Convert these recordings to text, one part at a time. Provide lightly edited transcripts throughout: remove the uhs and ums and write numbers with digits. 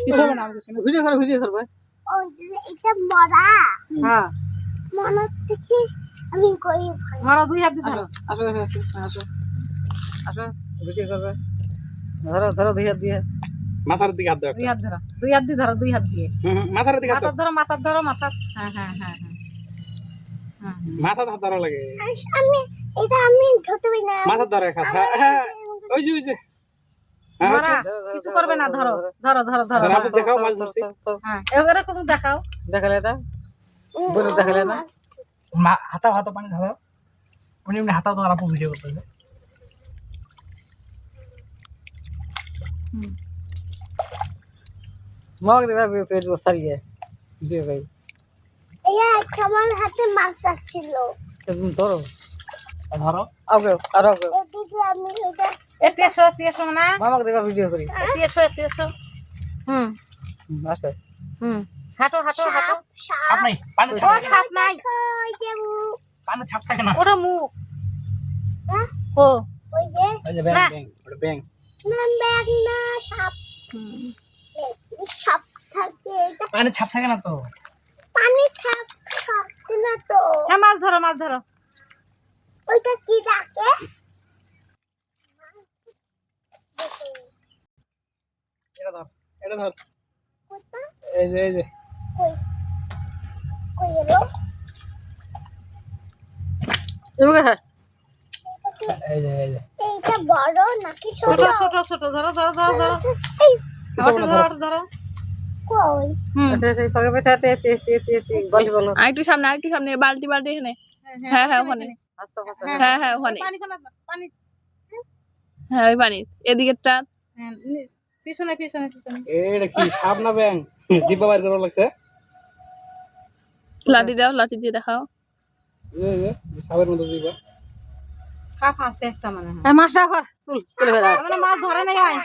কিছু হবে না ভিডিও করবে ও এটা মরা হ্যাঁ মনে থেকে আমি কই ধরো দুই হাত দিয়ে ধরো আসো আসো আসো ভিডিও করবে ধরো দুই হাত দিয়ে মাথার দিকে হাত দাও দুই হাত ধরো দুই হাত দিয়ে ধরো দুই হাত দিয়ে মাথার দিকে হাত দাও মাথার ধরো মাথা হ্যাঁ হ্যাঁ হ্যাঁ হ্যাঁ মাথা ধরা লাগে আমি এটা আমি ধরতে পারি না মাথা ধরে হ্যাঁ ওই যে হ্যাঁ কিছু করবে না ধরো ধরো ধরো ধরো আপনি দেখাও মাছ ধরছি হ্যাঁ এবারে কোন দেখাও দেখালে এটা বলে দেখালে না হাতা পানি ধরো উনি এমনি হাতা তো আপু ভিডিও করতেছে মগ দেবা পেট বসারিয়ে ভিডিও ভাই ইয়া আমার হাতে মাছ ছিল তুমি ধরো ধরো ওকে আর ওকে এদিকে আমি এটা এসো না মামাকে দেবা ভিডিও করি এসো আসো হাঁটো ছাপ নাই পানি ছাপ নাই ওই যে পানি ছাপ থাকে না ওটা মুখ ও ওই যে ওই যে ব্যাং ওটা ব্যাং না ব্যাগ না সাপ সাপ থাকে এটা পানি ছাপ থাকে না তো পানি থাকে না তো হ্যাঁ মাছ ধরো ওইটা কি ডাকে এটা ধর কোথা এই যে কই কই এলো এবারে হ্যাঁ এই যে এইটা বড় নাকি ছোট ছোট ধরো এই ধরো কই আচ্ছা পাকে পেছাতে গলি বলো আরেকটু সামনে বালতি এখানে হ্যাঁ ওখানে হ্যাঁ ওখানে পানি হ্যাঁ ওই পানি এদিকেরটা পিছনে এটা কি সাপ না ব্যাং জিব্বা বাইর করা লাগছে লাঠি দিয়ে দেখাও এই যে সাপের মতো জিব্বা সাপ আছে একটা মানে মাছটা ধর তুলে ফেলা মানে মাছ ধরে নাই হয়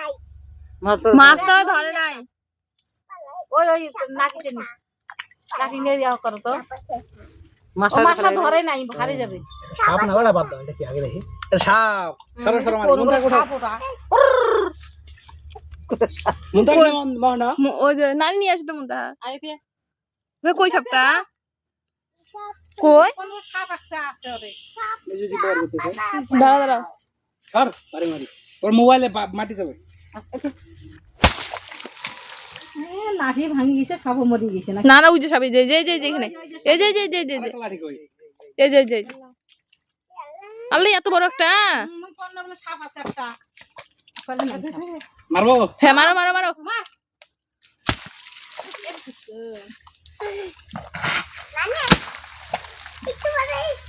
মাছটাও ধরে নাই ওই নাকি নিয়ে যাও করো তো মাছটা ধরে নাই হারে যাবে সাপ না ওটা বাদ দাও এটা কি আগে দেখি এটা সাপ সরো মানে মুন্ডা কোঠা মুন্ডা না ওই যে নানি নিয়ে আসে তো মুন্ডা আইতে কই সাপটা কই সাপ আছে ওরে এই যে জিব্বা বাইর করতেছে দাঁড়াও সর মারি ওর মোবাইলে মাটি যাবে লাঠি ভাঙি গেছে সাপ মরে গেছে না না ওই যে সাপ যে এখানে এই যে লাঠি কই এই আল্লাহ এত বড় একটা সাপ আছে একটা মারবো হ্যাঁ মারো